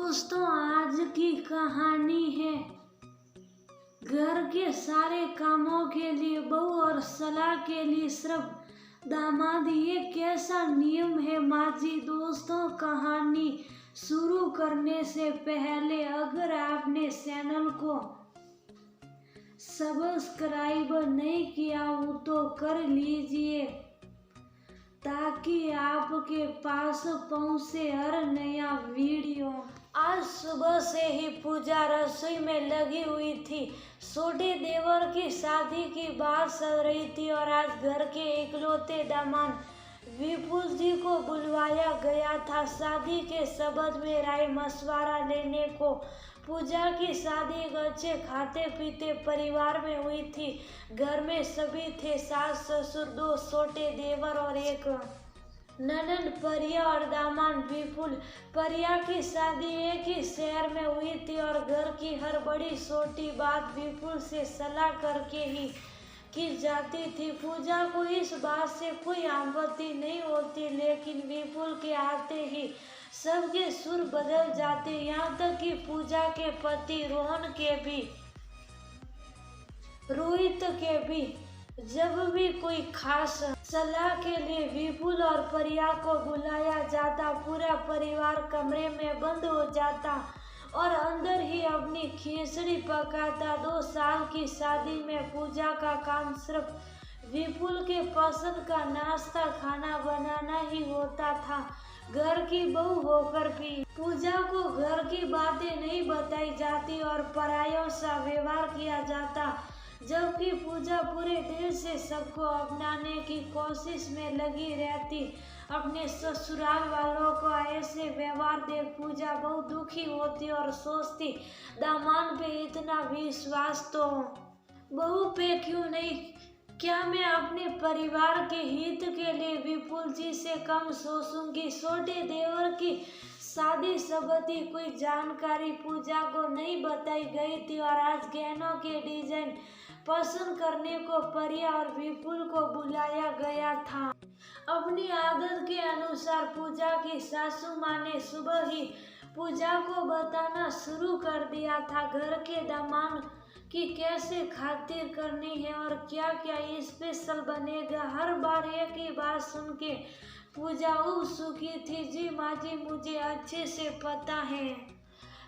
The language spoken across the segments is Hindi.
दोस्तों, आज की कहानी है घर के सारे कामों के लिए बहू और सलाह के लिए सिर्फ दामाद। ये कैसा नियम है माँ जी। दोस्तों, कहानी शुरू करने से पहले अगर आपने चैनल को सब्सक्राइब नहीं किया हो तो कर लीजिए ताकि आपके पास पहुंचे हर नया वीडियो। आज सुबह से ही पूजा रसोई में लगी हुई थी। छोटे देवर की शादी की बात चल रही थी और आज घर के इकलौते दामाद विपुल जी को बुलवाया गया था शादी के संबंध में राय मशवरा लेने को। पूजा की शादी एक अच्छे खाते पीते परिवार में हुई थी। घर में सभी थे, सास ससुर, दो छोटे देवर और एक ननद परिया और दामाद विपुल। परिया की शादी एक ही शहर में हुई थी और घर की हर बड़ी छोटी बात विपुल से सलाह करके ही की जाती थी। पूजा को इस बात से कोई आपत्ति नहीं होती, लेकिन विपुल के आते ही सबके सुर बदल जाते। यहाँ तक कि पूजा के पति रोहित के भी जब भी कोई खास सलाह के लिए विपुल और परिया को बुलाया जाता, पूरा परिवार कमरे में बंद हो जाता और अंदर ही अपनी खिचड़ी पकाता। 2 साल की शादी में पूजा का काम सिर्फ विपुल के पसंद का नाश्ता खाना बनाना ही होता था। घर की बहू होकर भी पूजा को घर की बातें नहीं बताई जाती और परायों सा व्यवहार किया जाता, जबकि पूजा पूरे दिल से सबको अपनाने की कोशिश में लगी रहती। अपने ससुराल वालों को ऐसे व्यवहार देख पूजा बहुत दुखी होती और सोचती, दामाद पे इतना विश्वास तो बहू पे क्यों नहीं। क्या मैं अपने परिवार के हित के लिए विपुल जी से कम सोचूंगी। छोटे देवर की शादी संबंधी कोई जानकारी पूजा को नहीं बताई गई थी और आज गहनों के डिजाइन पसंद करने को परिया और विपुल को बुलाया गया था। अपनी आदत के अनुसार पूजा की सासू माँ ने सुबह ही पूजा को बताना शुरू कर दिया था घर के दामाद की कैसे खातिर करनी है और क्या क्या स्पेशल बनेगा। हर बार एक ही बात सुन के पूजा उत्सुकी थी। जी माँ जी, मुझे अच्छे से पता है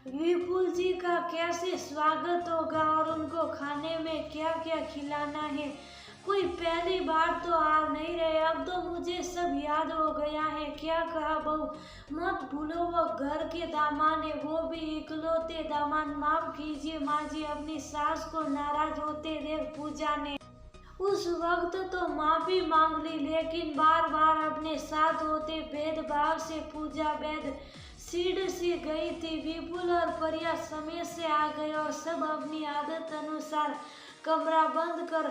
विपुल जी का कैसे स्वागत होगा और उनको खाने में क्या क्या खिलाना है। कोई पहली बार तो आ नहीं रहे, अब तो मुझे सब याद हो गया है। क्या कहा बहू, मत भूलो वो घर के दामाद है, वो भी इकलौते दामाद। माफ कीजिए माँ जी, अपनी सास को नाराज होते देख पूजा ने उस वक्त तो माफी मांग ली, लेकिन बार बार अपने साथ होते भेदभाव से पूजा बेद सीढ़ सी गई थी। विपुल और परिया समय से आ गए और सब अपनी आदत अनुसार कमरा बंद कर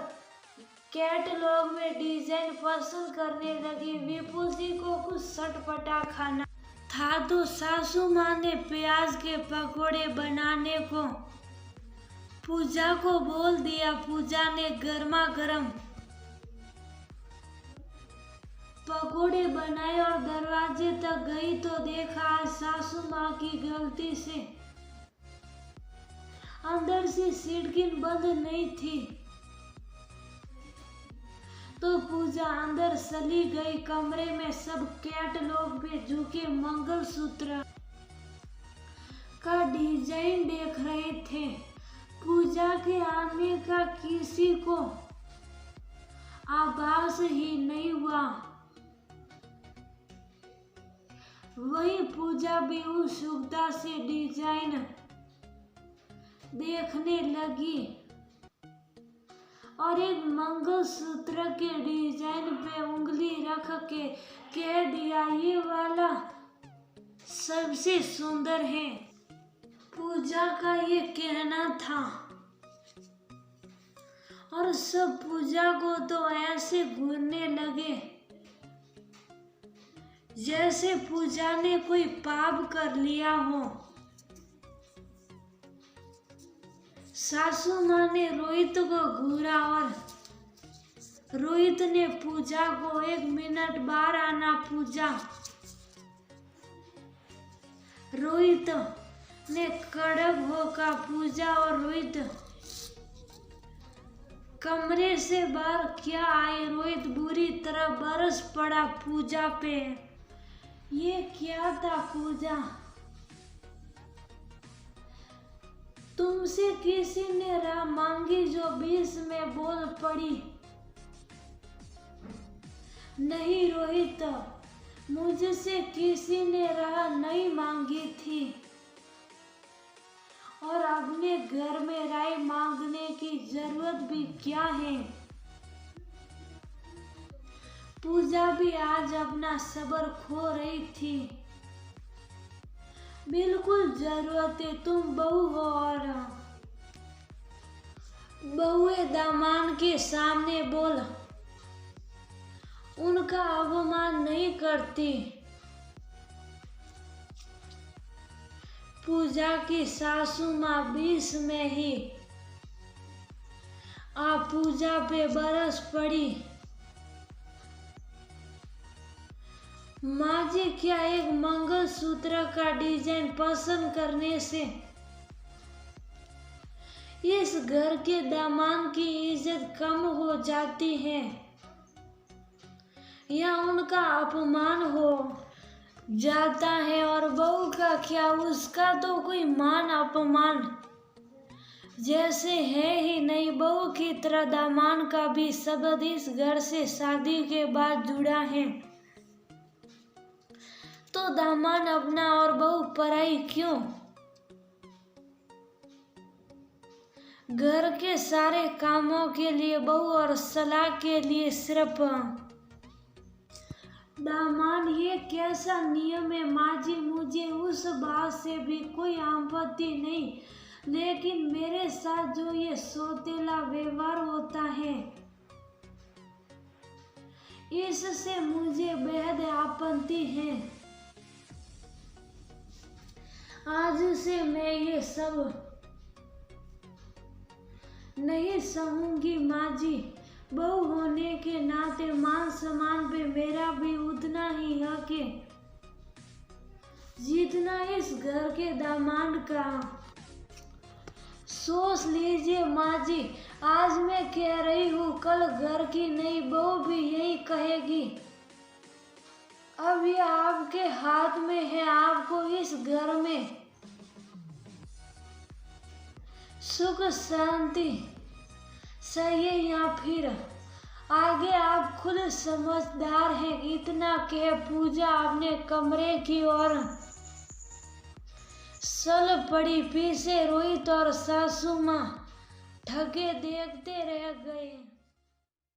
कैटलॉग में डिजाइन पसंद करने लगी। विपुल जी को कुछ चटपटा खाना था तो सासू माँ ने प्याज के पकोड़े बनाने को पूजा को बोल दिया। पूजा ने गर्मा गर्म पकोड़े बनाए और दरवाजे तक गई तो देखा आज सासू माँ की गलती से अंदर से खिड़की बंद नहीं थी, तो पूजा अंदर चली गई। कमरे में सब कैटलॉग पे झुके मंगलसूत्र का डिजाइन देख रहे थे। पूजा के आने का किसी को आभास ही नहीं हुआ। वही पूजा भी उत्सुकता से डिजाइन देखने लगी और एक मंगलसूत्र के डिजाइन पे उंगली रख के कह दिया, ये वाला सबसे सुंदर है। पूजा का ये कहना था और सब पूजा को तो ऐसे घूरने लगे जैसे पूजा ने कोई पाप कर लिया हो। सासू माँ ने रोहित को घूरा और रोहित ने पूजा को 1 मिनट बाहर आना। पूजा रोहित ने कड़क होकर पूजा और रोहित कमरे से बाहर क्या आए। रोहित बुरी तरह बरस पड़ा पूजा पे। ये क्या था पूजा? तुमसे किसी ने राह मांगी जो बीच में बोल पड़ी। नहीं रोहित, मुझसे किसी ने राह नहीं मांगी थी और अपने घर में राय मांगने की जरूरत भी क्या है। पूजा भी आज अपना सब्र खो रही थी। बिल्कुल जरूरत है, तुम बहू हो और बहुए दामाद के सामने बोल उनका अपमान नहीं करती। पूजा की सासू माँ बीच में ही पूजा पे बरस पड़ी। माँ जी, क्या एक मंगलसूत्र का डिजाइन पसंद करने से इस घर के दामाद की इज्जत कम हो जाती है या उनका अपमान हो जाता है? और बहू का क्या, उसका तो कोई मान अपमान जैसे है ही नहीं। बहू की तरह दामाद का भी शब्द इस घर से शादी के बाद जुड़ा है, तो दामाद अपना और बहू पराई क्यों? घर के सारे कामों के लिए बहू और सलाह के लिए सिर्फ दामाद। ये कैसा नियम है माँ जी? मुझे उस बात से भी कोई आपत्ति नहीं, लेकिन मेरे साथ जो ये सौतेला व्यवहार होता है इससे मुझे बेहद आपत्ति है। आज से मैं ये सब नहीं सहूंगी माँ जी। बहू होने के नाते मान सम्मान पे मेरा भी उतना ही हक है जितना इस घर के दामाद का। सोच लीजिए माँ जी, आज मैं कह रही हूँ, कल घर की नई बहू भी यही कहेगी। अब ये आपके हाथ में है, आपको इस घर में सुख शांति चाहिए या फिर आगे आप खुद समझदार हैं। इतना कह पूजा अपने कमरे की ओर चल पड़ी। पीछे रोहित और सासू माँ ठगे देखते रह गए।